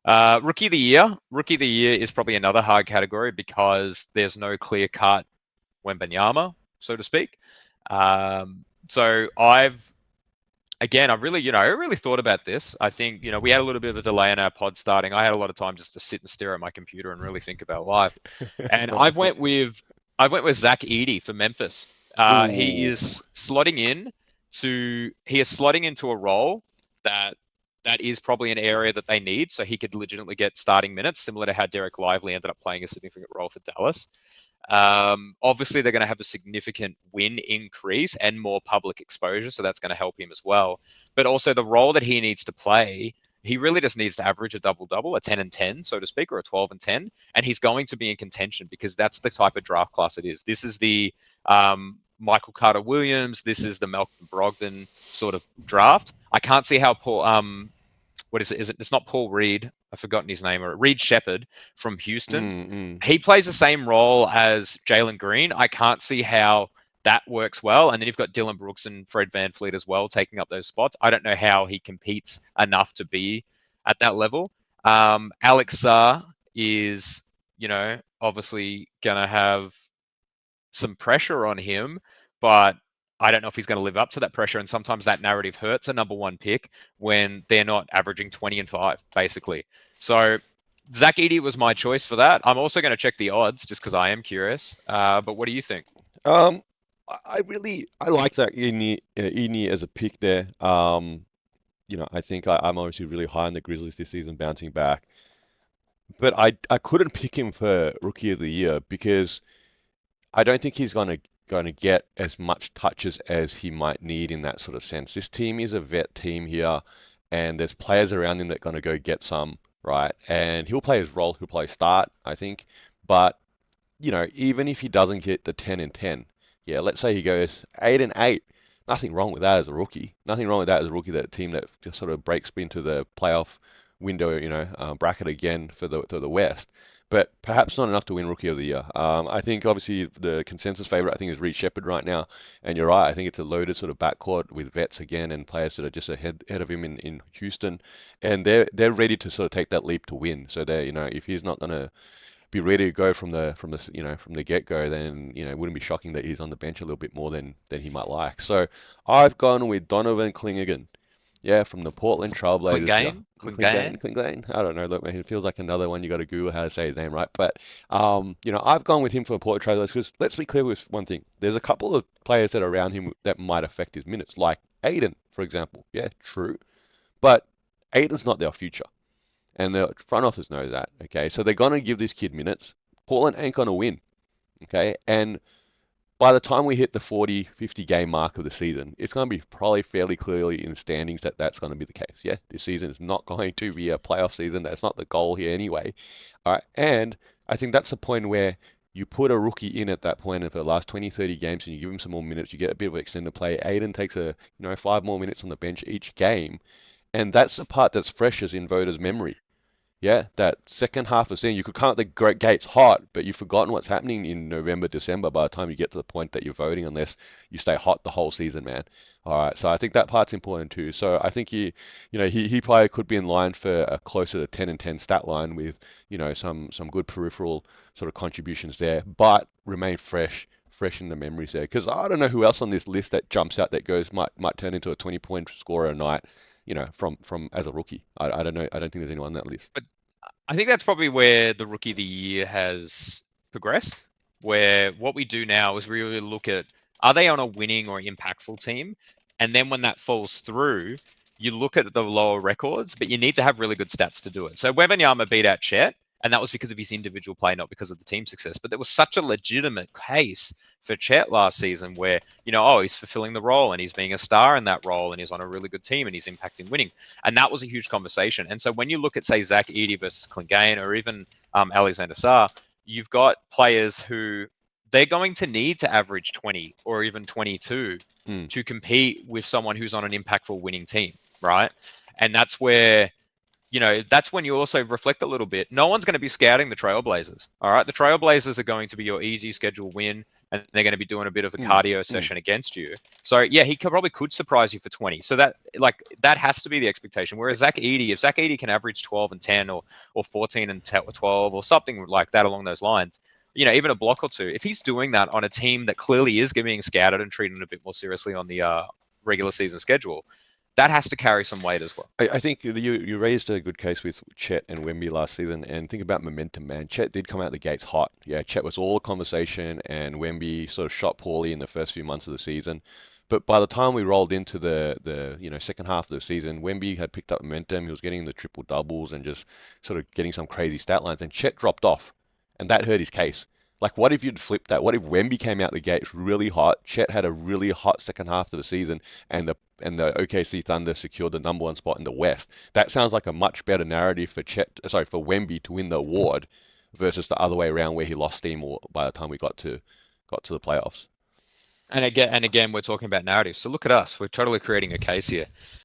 Rookie of the year. Rookie of the year is probably another hard category because there's no clear cut Wembanyama, so to speak. So I really, I really thought about this. I think, we had a little bit of a delay in our pod starting. I had a lot of time just to sit and stare at my computer and really think about life. And No problem. I went with Zach Edey for Memphis. He Ooh. is slotting in he is slotting into a role that that is probably an area that they need, so he could legitimately get starting minutes, similar to how Derek Lively ended up playing a significant role for Dallas. Obviously, they're going to have a significant win increase and more public exposure, so that's going to help him as well. But also, the role that he needs to play, he really just needs to average a double double, a 10 and 10, so to speak, or a 12 and 10. And he's going to be in contention because that's the type of draft class it is. This is the Michael Carter Williams, this is the Malcolm Brogdon sort of draft. I can't see how Paul, what is it? It's not Paul Reed. I've forgotten his name, or Reed Shepard from Houston. Mm. He plays the same role as Jalen Green. I can't see how that works well. And then you've got Dylan Brooks and Fred VanVleet as well taking up those spots. I don't know how he competes enough to be at that level. Alex Sarr is, obviously going to have some pressure on him, but I don't know if he's going to live up to that pressure. And sometimes that narrative hurts a number one pick when they're not averaging 20 and 5, basically. So Zach Edey was my choice for that. I'm also going to check the odds just because I am curious. But what do you think? Um, I like that Eni as a pick there. I think I'm obviously really high on the Grizzlies this season, bouncing back. But I couldn't pick him for Rookie of the Year because I don't think he's going to get as much touches as he might need in that sort of sense. This team is a vet team here, and there's players around him that are going to go get some, right? And he'll play his role. He'll play start, I think. But even if he doesn't get the 10 and 10, yeah, let's say he goes 8 and 8. Nothing wrong with that as a rookie. Nothing wrong with that as a rookie. That team that just sort of breaks into the playoff window, bracket again for the West. But perhaps not enough to win Rookie of the Year. I think obviously the consensus favorite I think is Reed Shepard right now, and you're right. I think it's a loaded sort of backcourt with vets again and players that are just ahead of him in Houston, and they're ready to sort of take that leap to win. So they if he's not gonna be ready to go from the get go, then it wouldn't be shocking that he's on the bench a little bit more than he might like. So I've gone with Donovan Clingan. Yeah, from the Portland Trailblazers here. Clingan? Clingan, Clingan? Clingan. I don't know. Look, man, it feels like another one. You got to Google how to say his name, right? But I've gone with him for the Portland Trailblazers because let's be clear with one thing. There's a couple of players that are around him that might affect his minutes, like Aiden, for example. Yeah, true. But Aiden's not their future. And the front office knows that. Okay, so they're gonna give this kid minutes. Portland ain't gonna win. Okay, and by the time we hit the 40, 50 game mark of the season, it's going to be probably fairly clearly in the standings that that's going to be the case. Yeah, this season is not going to be a playoff season. That's not the goal here anyway. All right, and I think that's the point where you put a rookie in at that point and for the last 20, 30 games and you give him some more minutes, you get a bit of extended play. Aiden takes 5 more minutes on the bench each game, and that's the part that's freshest in voters' memory. Yeah, that second half of season, you could come out the great gates hot, but you've forgotten what's happening in November, December by the time you get to the point that you're voting, unless you stay hot the whole season, man. All right, so I think that part's important too. So I think he probably could be in line for a closer to 10 and 10 stat line with some good peripheral sort of contributions there, but remain fresh in the memories there. Because I don't know who else on this list that jumps out that goes might turn into a 20-point scorer a night, from as a rookie. I don't know. I don't think there's anyone on that list. But I think that's probably where the rookie of the year has progressed. Where what we do now is really look at, are they on a winning or impactful team? And then when that falls through, you look at the lower records, but you need to have really good stats to do it. So Wembanyama beat out Chet, and that was because of his individual play, not because of the team success. But there was such a legitimate case for Chet last season where, he's fulfilling the role and he's being a star in that role and he's on a really good team and he's impacting winning. And that was a huge conversation. And so when you look at, say, Zach Edey versus Clingan or even Alexander Sarr, you've got players who they're going to need to average 20 or even 22 Mm. to compete with someone who's on an impactful winning team, right? And that's where that's when you also reflect a little bit. No one's going to be scouting the Trailblazers. All right. The Trailblazers are going to be your easy schedule win, and they're going to be doing a bit of a cardio session against you. So yeah, he probably could surprise you for 20. So that has to be the expectation. Whereas Zach Edey, if Zach Edey can average 12 and 10 or 14 and 12 or something like that along those lines, even a block or two, if he's doing that on a team that clearly is being scouted and treated a bit more seriously on the regular season schedule, that has to carry some weight as well. I think you raised a good case with Chet and Wemby last season, and think about momentum, man. Chet did come out the gates hot. Yeah, Chet was all conversation, and Wemby sort of shot poorly in the first few months of the season. But by the time we rolled into the second half of the season, Wemby had picked up momentum. He was getting the triple doubles and just sort of getting some crazy stat lines, and Chet dropped off, and that hurt his case. Like, what if you'd flipped that? What if Wemby came out the gates really hot? Chet had a really hot second half of the season, and the OKC Thunder secured the #1 spot in the West. That sounds like a much better narrative for for Wemby to win the award versus the other way around where he lost steam by the time we got to the playoffs. And again, we're talking about narratives. So look at us. We're totally creating a case here.